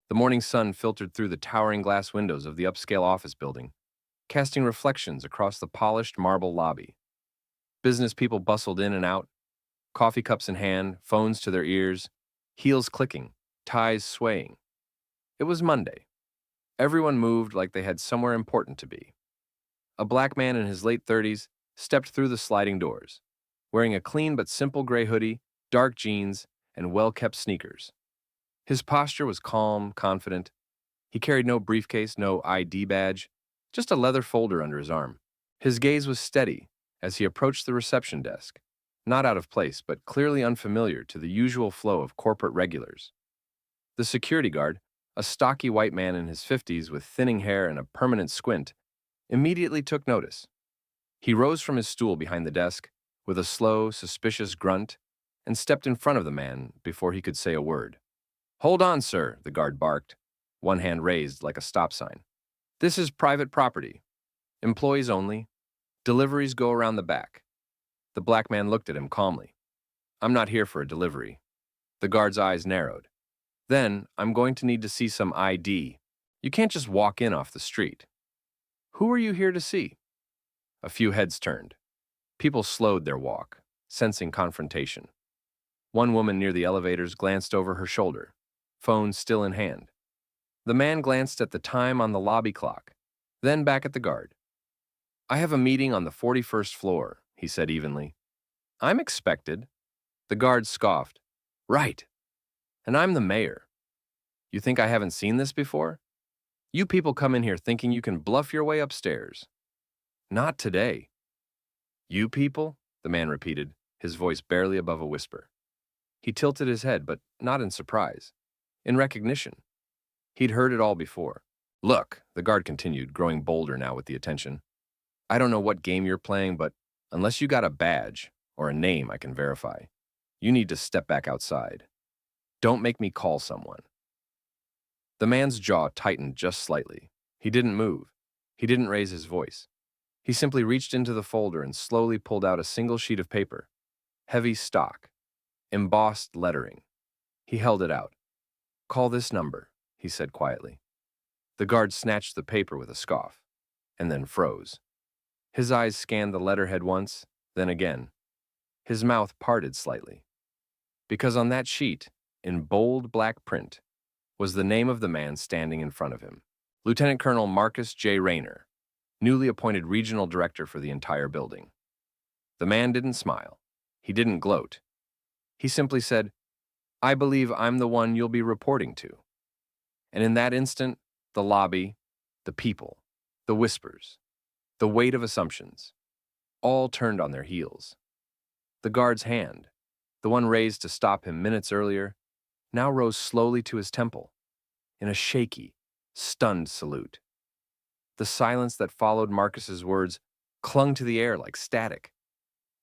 The morning sun filtered through the towering glass windows of the upscale office building, casting reflections across the polished marble lobby. Business people bustled in and out, coffee cups in hand, phones to their ears, heels clicking, ties swaying. It was Monday. Everyone moved like they had somewhere important to be. A black man in his late 30s stepped through the sliding doors, wearing a clean but simple gray hoodie, dark jeans, and well-kept sneakers. His posture was calm, confident. He carried no briefcase, no ID badge, just a leather folder under his arm. His gaze was steady as he approached the reception desk, not out of place, but clearly unfamiliar to the usual flow of corporate regulars. The security guard, a stocky white man in his 50s with thinning hair and a permanent squint, immediately took notice. He rose from his stool behind the desk with a slow, suspicious grunt and stepped in front of the man before he could say a word. "Hold on, sir," the guard barked, one hand raised like a stop sign. "This is private property. Employees only. Deliveries go around the back." The black man looked at him calmly. "I'm not here for a delivery." The guard's eyes narrowed. "Then, I'm going to need to see some ID. You can't just walk in off the street." "Who are you here to see?" A few heads turned. People slowed their walk, sensing confrontation. One woman near the elevators glanced over her shoulder, phone still in hand. The man glanced at the time on the lobby clock, then back at the guard. "I have a meeting on the 41st floor," he said evenly. "I'm expected." The guard scoffed. "Right. And I'm the mayor. You think I haven't seen this before? You people come in here thinking you can bluff your way upstairs. Not today." "You people?" the man repeated, his voice barely above a whisper. He tilted his head, but not in surprise. In recognition. He'd heard it all before. "Look," the guard continued, growing bolder now with the attention. "I don't know what game you're playing, but unless you got a badge or a name I can verify, you need to step back outside. Don't make me call someone." The man's jaw tightened just slightly. He didn't move. He didn't raise his voice. He simply reached into the folder and slowly pulled out a single sheet of paper. Heavy stock. Embossed lettering. He held it out. "Call this number," he said quietly. The guard snatched the paper with a scoff, and then froze. His eyes scanned the letterhead once, then again. His mouth parted slightly. Because on that sheet, in bold black print, was the name of the man standing in front of him. Lieutenant Colonel Marcus J. Rayner, newly appointed regional director for the entire building. The man didn't smile. He didn't gloat. He simply said, "I believe I'm the one you'll be reporting to." And in that instant, the lobby, the people, the whispers, the weight of assumptions, all turned on their heels. The guard's hand, the one raised to stop him minutes earlier, now rose slowly to his temple, in a shaky, stunned salute. The silence that followed Marcus's words clung to the air like static.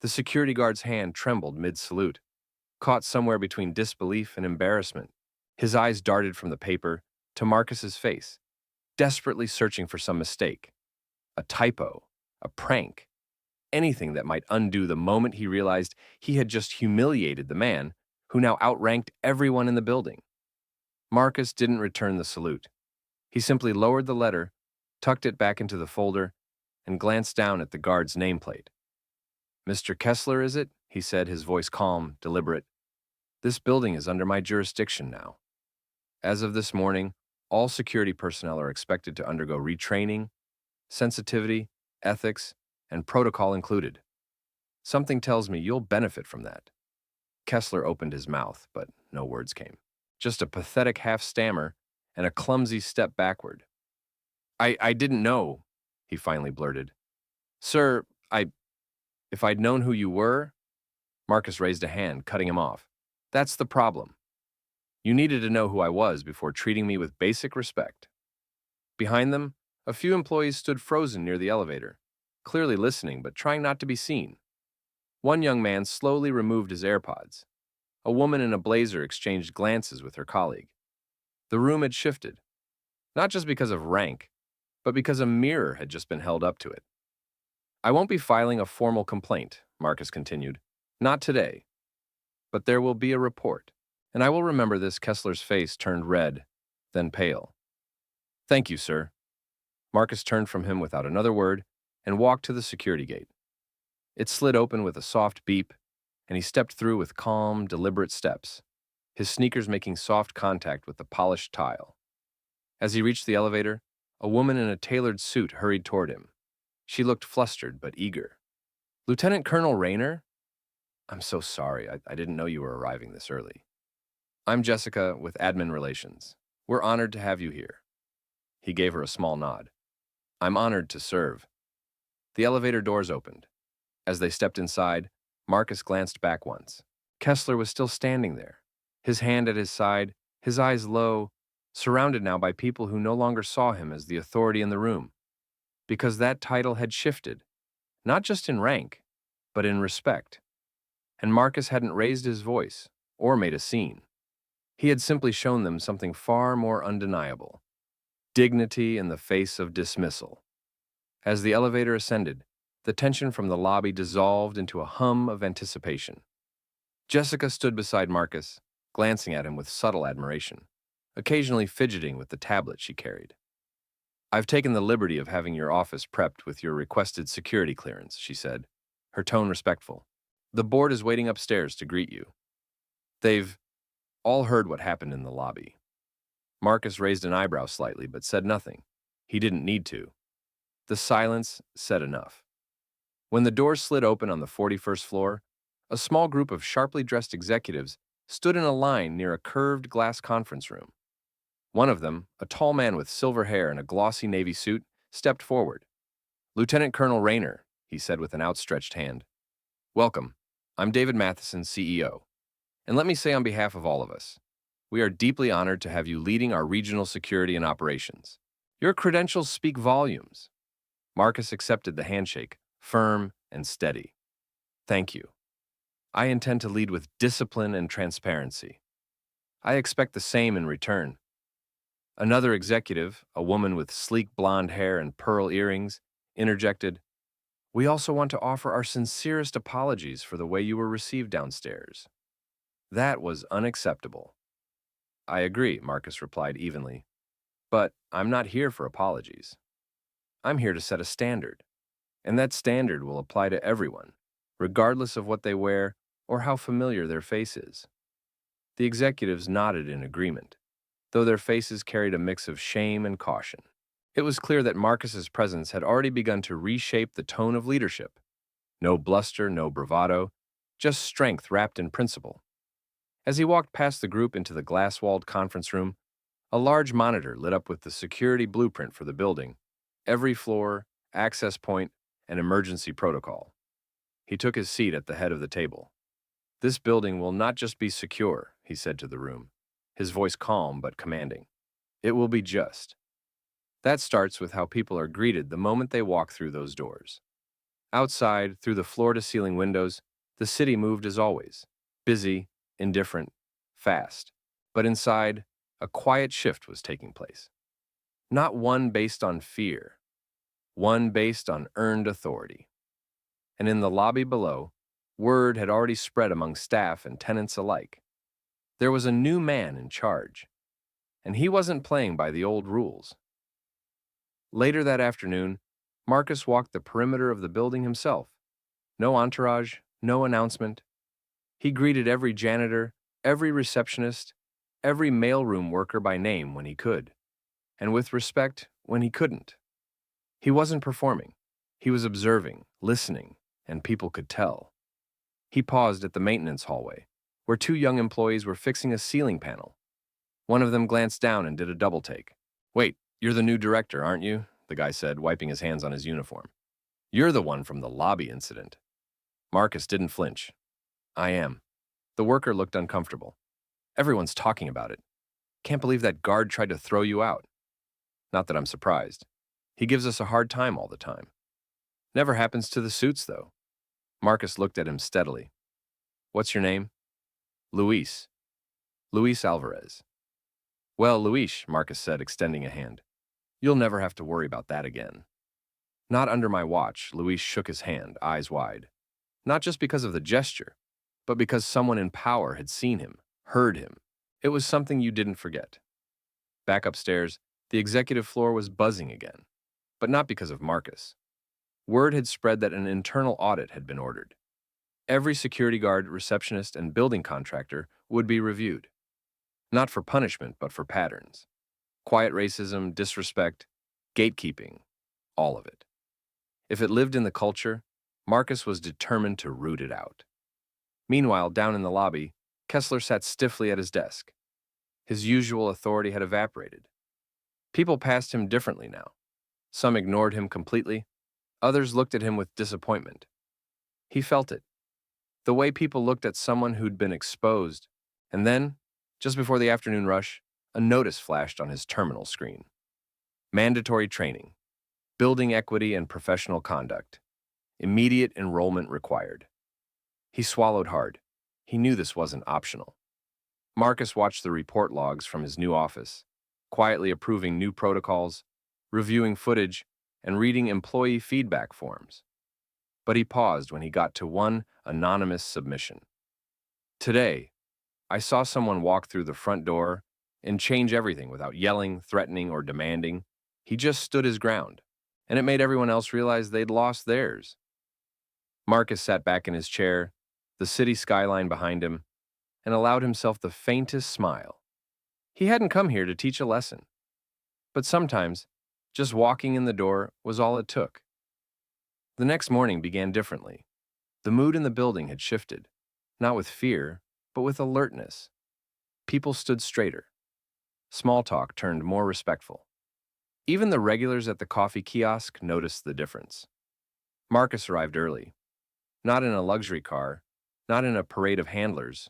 The security guard's hand trembled mid-salute, caught somewhere between disbelief and embarrassment. His eyes darted from the paper to Marcus's face, desperately searching for some mistake, a typo, a prank, anything that might undo the moment he realized he had just humiliated the man who now outranked everyone in the building. Marcus didn't return the salute. He simply lowered the letter, tucked it back into the folder, and glanced down at the guard's nameplate. "Mr. Kessler, is it?" he said, his voice calm, deliberate. "This building is under my jurisdiction now. As of this morning, all security personnel are expected to undergo retraining, sensitivity, ethics, and protocol included. Something tells me you'll benefit from that." Kessler opened his mouth, but no words came. Just a pathetic half-stammer and a clumsy step backward. I didn't know," he finally blurted. "Sir, if I'd known who you were..." Marcus raised a hand, cutting him off. "That's the problem. You needed to know who I was before treating me with basic respect." Behind them, a few employees stood frozen near the elevator, clearly listening but trying not to be seen. One young man slowly removed his AirPods. A woman in a blazer exchanged glances with her colleague. The room had shifted, not just because of rank, but because a mirror had just been held up to it. "I won't be filing a formal complaint," Marcus continued. "Not today. But there will be a report. And I will remember this." Kessler's face turned red, then pale. "Thank you, sir." Marcus turned from him without another word and walked to the security gate. It slid open with a soft beep, and he stepped through with calm, deliberate steps, his sneakers making soft contact with the polished tile. As he reached the elevator, a woman in a tailored suit hurried toward him. She looked flustered but eager. "Lieutenant Colonel Rayner? I'm so sorry. I didn't know you were arriving this early. I'm Jessica with Admin Relations. We're honored to have you here." He gave her a small nod. "I'm honored to serve." The elevator doors opened. As they stepped inside, Marcus glanced back once. Kessler was still standing there, his hand at his side, his eyes low, surrounded now by people who no longer saw him as the authority in the room, because that title had shifted, not just in rank, but in respect. And Marcus hadn't raised his voice or made a scene. He had simply shown them something far more undeniable: dignity in the face of dismissal. As the elevator ascended, the tension from the lobby dissolved into a hum of anticipation. Jessica stood beside Marcus, glancing at him with subtle admiration, occasionally fidgeting with the tablet she carried. "I've taken the liberty of having your office prepped with your requested security clearance," she said, her tone respectful. "The board is waiting upstairs to greet you. They've all heard what happened in the lobby." Marcus raised an eyebrow slightly, but said nothing. He didn't need to. The silence said enough. When the doors slid open on the 41st floor, a small group of sharply dressed executives stood in a line near a curved glass conference room. One of them, a tall man with silver hair and a glossy navy suit, stepped forward. "Lieutenant Colonel Rayner," he said with an outstretched hand. "Welcome. I'm David Matheson, CEO. And let me say on behalf of all of us, we are deeply honored to have you leading our regional security and operations. Your credentials speak volumes." Marcus accepted the handshake, firm and steady. "Thank you. I intend to lead with discipline and transparency. I expect the same in return." Another executive, a woman with sleek blonde hair and pearl earrings, interjected, "We also want to offer our sincerest apologies for the way you were received downstairs. That was unacceptable." "I agree," Marcus replied evenly. "But I'm not here for apologies. I'm here to set a standard, and that standard will apply to everyone, regardless of what they wear or how familiar their face is." The executives nodded in agreement, though their faces carried a mix of shame and caution. It was clear that Marcus's presence had already begun to reshape the tone of leadership. No bluster, no bravado, just strength wrapped in principle. As he walked past the group into the glass-walled conference room, a large monitor lit up with the security blueprint for the building, every floor, access point, and emergency protocol. He took his seat at the head of the table. "This building will not just be secure," he said to the room, his voice calm but commanding. "It will be just. That starts with how people are greeted the moment they walk through those doors." Outside, through the floor-to-ceiling windows, the city moved as always, busy, indifferent, fast. But inside, a quiet shift was taking place. Not one based on fear, one based on earned authority. And in the lobby below, word had already spread among staff and tenants alike. There was a new man in charge, and he wasn't playing by the old rules. Later that afternoon, Marcus walked the perimeter of the building himself. No entourage, no announcement. He greeted every janitor, every receptionist, every mailroom worker by name when he could, and with respect when he couldn't. He wasn't performing. He was observing, listening, and people could tell. He paused at the maintenance hallway, where two young employees were fixing a ceiling panel. One of them glanced down and did a double take. "Wait, you're the new director, aren't you?" the guy said, wiping his hands on his uniform. "You're the one from the lobby incident." Marcus didn't flinch. "I am." The worker looked uncomfortable. "Everyone's talking about it. Can't believe that guard tried to throw you out." "Not that I'm surprised. He gives us a hard time all the time." "Never happens to the suits, though." Marcus looked at him steadily. "What's your name?" "Luis. Luis Alvarez." "Well, Luis," Marcus said, extending a hand. "You'll never have to worry about that again." "Not under my watch." Luis shook his hand, eyes wide. Not just because of the gesture, but because someone in power had seen him, heard him. It was something you didn't forget. Back upstairs, the executive floor was buzzing again, but not because of Marcus. Word had spread that an internal audit had been ordered. Every security guard, receptionist, and building contractor would be reviewed, not for punishment, but for patterns. Quiet racism, disrespect, gatekeeping, all of it. If it lived in the culture, Marcus was determined to root it out. Meanwhile, down in the lobby, Kessler sat stiffly at his desk. His usual authority had evaporated. People passed him differently now. Some ignored him completely. Others looked at him with disappointment. He felt it. The way people looked at someone who'd been exposed. And then, just before the afternoon rush, a notice flashed on his terminal screen. Mandatory training. Building equity and professional conduct. Immediate enrollment required. He swallowed hard. He knew this wasn't optional. Marcus watched the report logs from his new office, quietly approving new protocols, reviewing footage, and reading employee feedback forms. But he paused when he got to one anonymous submission. Today, I saw someone walk through the front door and change everything without yelling, threatening, or demanding. He just stood his ground, and it made everyone else realize they'd lost theirs. Marcus sat back in his chair, the city skyline behind him, and allowed himself the faintest smile. He hadn't come here to teach a lesson, but sometimes just walking in the door was all it took. The next morning began differently. The mood in the building had shifted, not with fear, but with alertness. People stood straighter. Small talk turned more respectful. Even the regulars at the coffee kiosk noticed the difference. Marcus arrived early, not in a luxury car, not in a parade of handlers,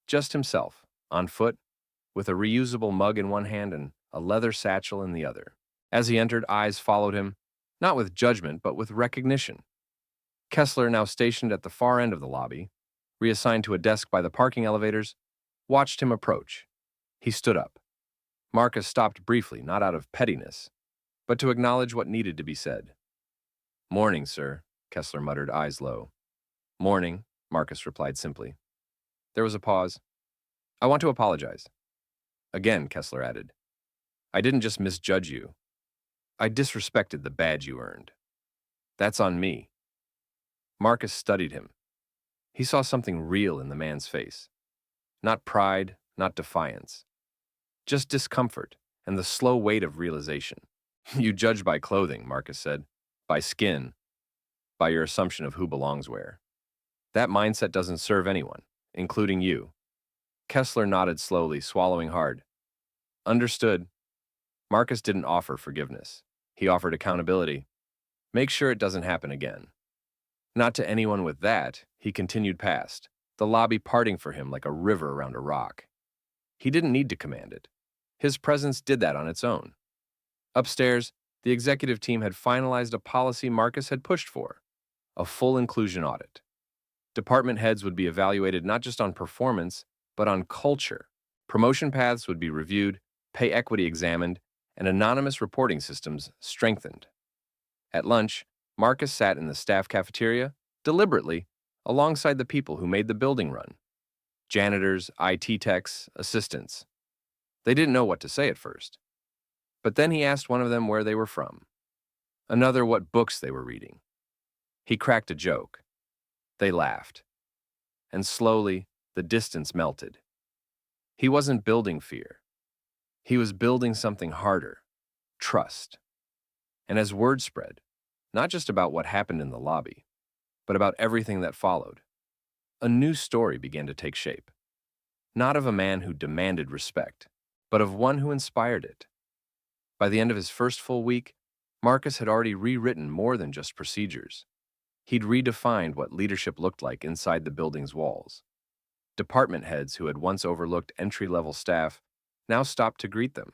just himself, on foot, with a reusable mug in one hand and a leather satchel in the other. As he entered, eyes followed him, not with judgment, but with recognition. Kessler, now stationed at the far end of the lobby, reassigned to a desk by the parking elevators, watched him approach. He stood up. Marcus stopped briefly, not out of pettiness, but to acknowledge what needed to be said. "Morning, sir," Kessler muttered, eyes low. "Morning," Marcus replied simply. There was a pause. "I want to apologize." Again, Kessler added. "I didn't just misjudge you. I disrespected the badge you earned. That's on me." Marcus studied him. He saw something real in the man's face. Not pride, not defiance. Just discomfort and the slow weight of realization. "You judge by clothing," Marcus said. "By skin. By your assumption of who belongs where. That mindset doesn't serve anyone, including you." Kessler nodded slowly, swallowing hard. Understood. Marcus didn't offer forgiveness. He offered accountability. Make sure it doesn't happen again. Not to anyone with that, he continued past, the lobby parting for him like a river around a rock. He didn't need to command it. His presence did that on its own. Upstairs, the executive team had finalized a policy Marcus had pushed for, a full inclusion audit. Department heads would be evaluated not just on performance, but on culture. Promotion paths would be reviewed, pay equity examined, and anonymous reporting systems strengthened. At lunch, Marcus sat in the staff cafeteria, deliberately, alongside the people who made the building run. Janitors, IT techs, assistants. They didn't know what to say at first. But then he asked one of them where they were from. Another what books they were reading. He cracked a joke. They laughed. And slowly, the distance melted. He wasn't building fear. He was building something harder, trust. And as word spread, not just about what happened in the lobby, but about everything that followed, a new story began to take shape. Not of a man who demanded respect, but of one who inspired it. By the end of his first full week, Marcus had already rewritten more than just procedures. He'd redefined what leadership looked like inside the building's walls. Department heads who had once overlooked entry-level staff now stopped to greet them.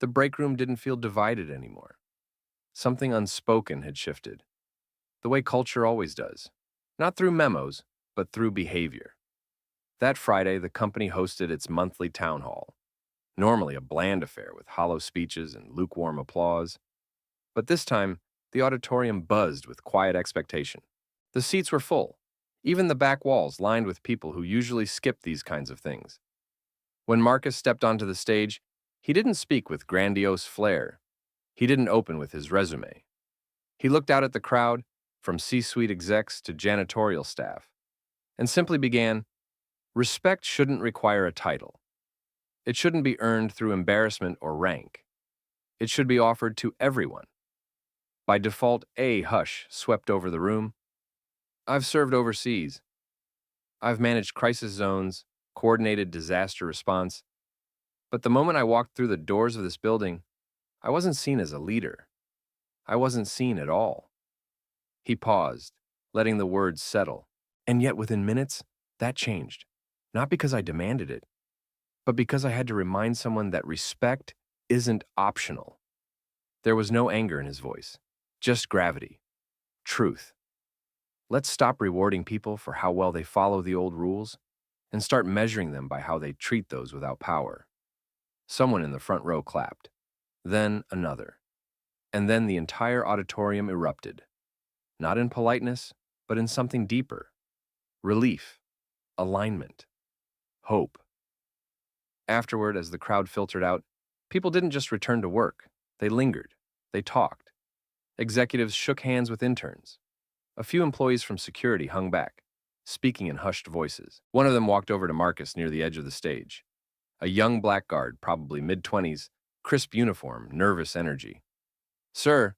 The break room didn't feel divided anymore. Something unspoken had shifted. The way culture always does. Not through memos, but through behavior. That Friday, the company hosted its monthly town hall. Normally a bland affair with hollow speeches and lukewarm applause. But this time, the auditorium buzzed with quiet expectation. The seats were full, even the back walls lined with people who usually skip these kinds of things. When Marcus stepped onto the stage, He didn't speak with grandiose flair. He didn't open with his resume. He looked out at the crowd, from C-suite execs to janitorial staff, and simply began, "Respect shouldn't require a title. It shouldn't be earned through embarrassment or rank. It should be offered to everyone." By default, a hush swept over the room. I've served overseas. I've managed crisis zones, coordinated disaster response. But the moment I walked through the doors of this building, I wasn't seen as a leader. I wasn't seen at all. He paused, letting the words settle. And yet within minutes, that changed. Not because I demanded it, but because I had to remind someone that respect isn't optional. There was no anger in his voice, just gravity, truth. Let's stop rewarding people for how well they follow the old rules and start measuring them by how they treat those without power. Someone in the front row clapped, then another, and then the entire auditorium erupted. Not in politeness, but in something deeper. Relief, alignment, hope. Afterward, as the crowd filtered out, people didn't just return to work. They lingered. They talked. Executives shook hands with interns. A few employees from security hung back, speaking in hushed voices. One of them walked over to Marcus near the edge of the stage. A young blackguard, probably mid-20s, crisp uniform, nervous energy. "Sir,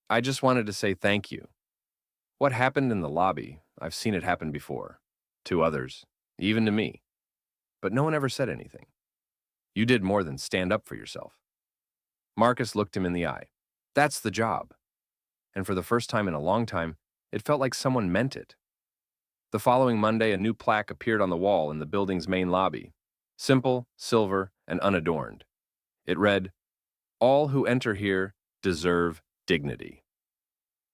I just wanted to say thank you. What happened in the lobby, I've seen it happen before. To others, even to me. But no one ever said anything. You did more than stand up for yourself." Marcus looked him in the eye. That's the job. And for the first time in a long time, it felt like someone meant it. The following Monday, a new plaque appeared on the wall in the building's main lobby. Simple, silver, and unadorned. It read, "All who enter here deserve dignity.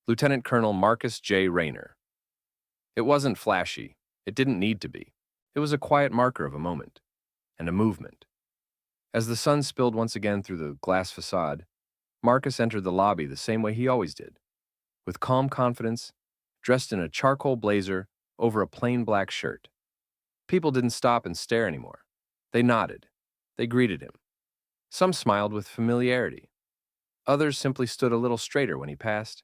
Lieutenant Colonel Marcus J. Rayner." It wasn't flashy. It didn't need to be. It was a quiet marker of a moment and a movement. As the sun spilled once again through the glass facade, Marcus entered the lobby the same way he always did, with calm confidence, dressed in a charcoal blazer over a plain black shirt. People didn't stop and stare anymore. They nodded. They greeted him. Some smiled with familiarity. Others simply stood a little straighter when he passed.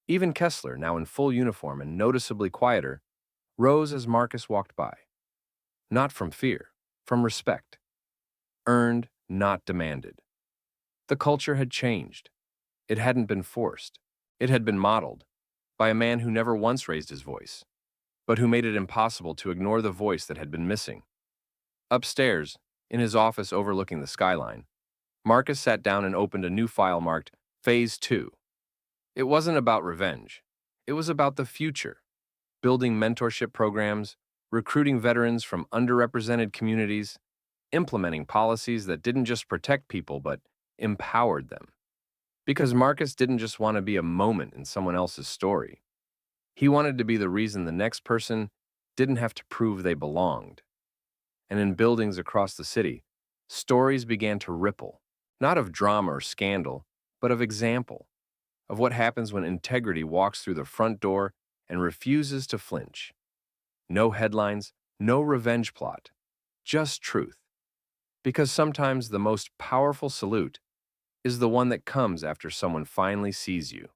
Even Kessler, now in full uniform and noticeably quieter, rose as Marcus walked by. Not from fear, from respect. Earned, not demanded. The culture had changed. It hadn't been forced. It had been modeled by a man who never once raised his voice, but who made it impossible to ignore the voice that had been missing. Upstairs, in his office overlooking the skyline, Marcus sat down and opened a new file marked Phase 2. It wasn't about revenge. It was about the future, building mentorship programs, recruiting veterans from underrepresented communities, implementing policies that didn't just protect people but empowered them. Because Marcus didn't just want to be a moment in someone else's story. He wanted to be the reason the next person didn't have to prove they belonged. And in buildings across the city, stories began to ripple, not of drama or scandal, but of example, of what happens when integrity walks through the front door and refuses to flinch. No headlines, no revenge plot, just truth. Because sometimes the most powerful salute is the one that comes after someone finally sees you.